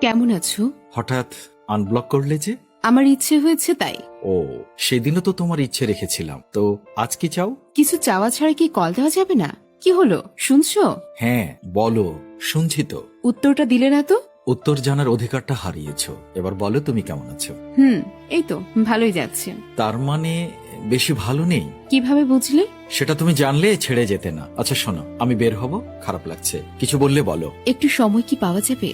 কেমন আছো? হঠাৎ আনব্লক করলে যে? আমার ইচ্ছে হয়েছে তাই। ও, সেদিনও তো তোমার ইচ্ছে রেখেছিলাম, তো আজ কি চাও? কিছু চাওয়া ছাড়া কি কল দেওয়া যাবে না? কি হলো, শুনছো? হ্যাঁ বলো, শুনছি তো। উত্তরটা দিলে না তো? উত্তর জানার অধিকারটা হারিয়েছো। এবার বলো তুমি কেমন আছো। এই তো ভালোই যাচ্ছে। তার মানে বেশি ভালো নেই? কিভাবে বুঝলে? সেটা তুমি জানলে ছেড়ে যেতে না। আচ্ছা শোনো, আমি বের হব, খারাপ লাগছে, কিছু বললে বলো। একটু সময় কি পাওয়া যাবে?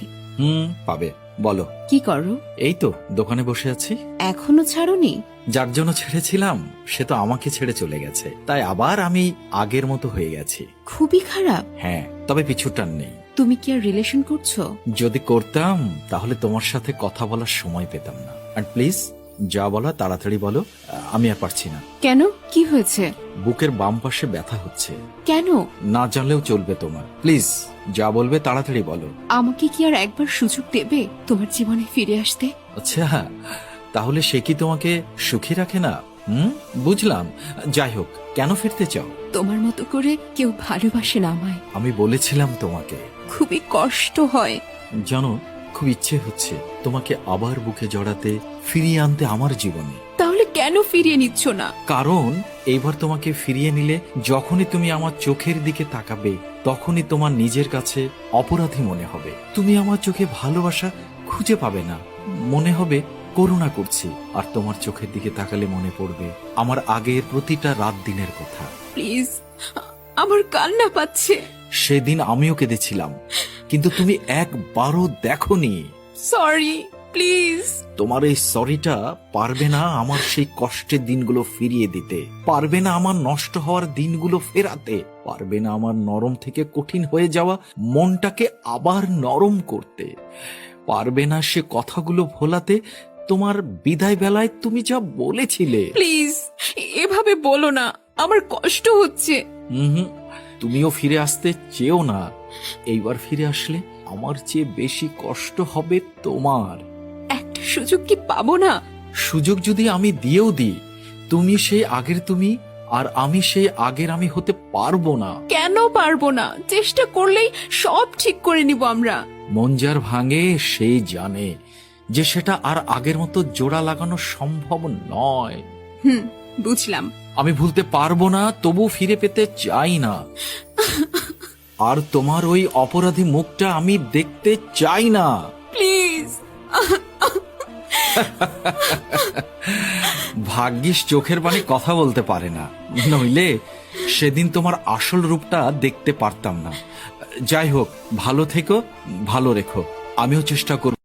পাবে, বলো। কি করো? এই তো দোকানে বসে আছি। এখনো ছাড়োনি? যার জন্য ছেড়েছিলাম সে তো আমাকে ছেড়ে চলে গেছে, তাই আবার আমি আগের মতো হয়ে গেছি। খুবই খারাপ। হ্যাঁ, তবে পিছুটান নেই। তুমি কি আর রিলেশন করছো? যদি করতাম তাহলে তোমার সাথে কথা বলার সময় পেতাম না। আর প্লিজ যা বলা তাড়াতাড়ি বলো, আমি আর পারছি না। কেন, কি হয়েছে? বুকের বাম পাশে ব্যথা হচ্ছে। কেন? না জানলেও চলবে তোমার, প্লিজ যা বলবে তাড়াতাড়ি বলো। আমাকে কি আর একবার সুযোগ দেবে তোমার জীবনে ফিরে আসতে? আচ্ছা, তাহলে সে কি তোমাকে সুখী রাখে না? বুঝলাম। যাই হোক, কেন ফিরতে চাও? তোমার মতো করে কেউ ভালোবাসে না আমায়। আমি বলেছিলাম তোমাকে। খুবই কষ্ট হয়। জানো, খুব ইচ্ছে হচ্ছে তোমাকে আবার বুকে জড়াতে, ফিরিয়ে আনতে আমার জীবনে। তাহলে কেন ফিরিয়ে নিচ্ছ না? কারণ এইবার তোমাকে ফিরিয়ে নিলে যখনই তুমি আমার চোখের দিকে তাকাবে তখনই তোমার নিজের কাছে অপরাধী মনে হবে। তুমি আমার চোখে ভালোবাসা খুঁজে পাবে না, মনে হবে করুণা করছি। আর তোমার চোখের দিকে তাকালে মনে পড়বে আমার আগের প্রতিটা রাত দিনের কথা। প্লিজ, আমার কান্না পাচ্ছে। সেদিন আমিও কেঁদেছিলাম, কিন্তু তুমি একবারও দেখোনি। Sorry, please. তোমার এই সরিটা পারবে না আমার সেই কষ্টের দিনগুলো ফিরিয়ে দিতে, পারবে না আমার নষ্ট হওয়ার দিনগুলো ফেরাতে, পারবে না আমার নরম থেকে কঠিন হয়ে যাওয়া মনটাকে আবার নরম করতে, পারবে না সে কথাগুলো ভোলাতে তোমার বিদায় বেলায় তুমি যা বলেছিলে। প্লিজ এভাবে বলো না, আমার কষ্ট হচ্ছে। তুমিও ফিরে আসতে চেয়েও না। এইবার ফিরে আসলে আমার চেয়ে বেশি কষ্ট হবে তোমার। একটা সুযোগ কি পাবো না? সুযোগ যদি আমি দিয়েও দিই, তুমি সেই আগের তুমি আর আমি সেই আগের আমি হতে পারবো না। কেন পারবো না? চেষ্টা করলেই সব ঠিক করে নিব আমরা। মন যার ভাঙে সেই জানে যে সেটা আর আগের মতো জোড়া লাগানো সম্ভব নয়। বুঝলাম। আমি ভুলতে পারবো না, তবু ফিরে পেতে চাই না। আর তোমার ওই অপরাধী মুখটা আমি দেখতে চাই না। প্লিজ। ভাগ্যিস চোখের পানি কথা বলতে পারে না, নইলে সেদিন তোমার আসল রূপটা দেখতে পারতাম না। যাই হোক, ভালো থেকো, ভালো রেখো। আমিও চেষ্টা করব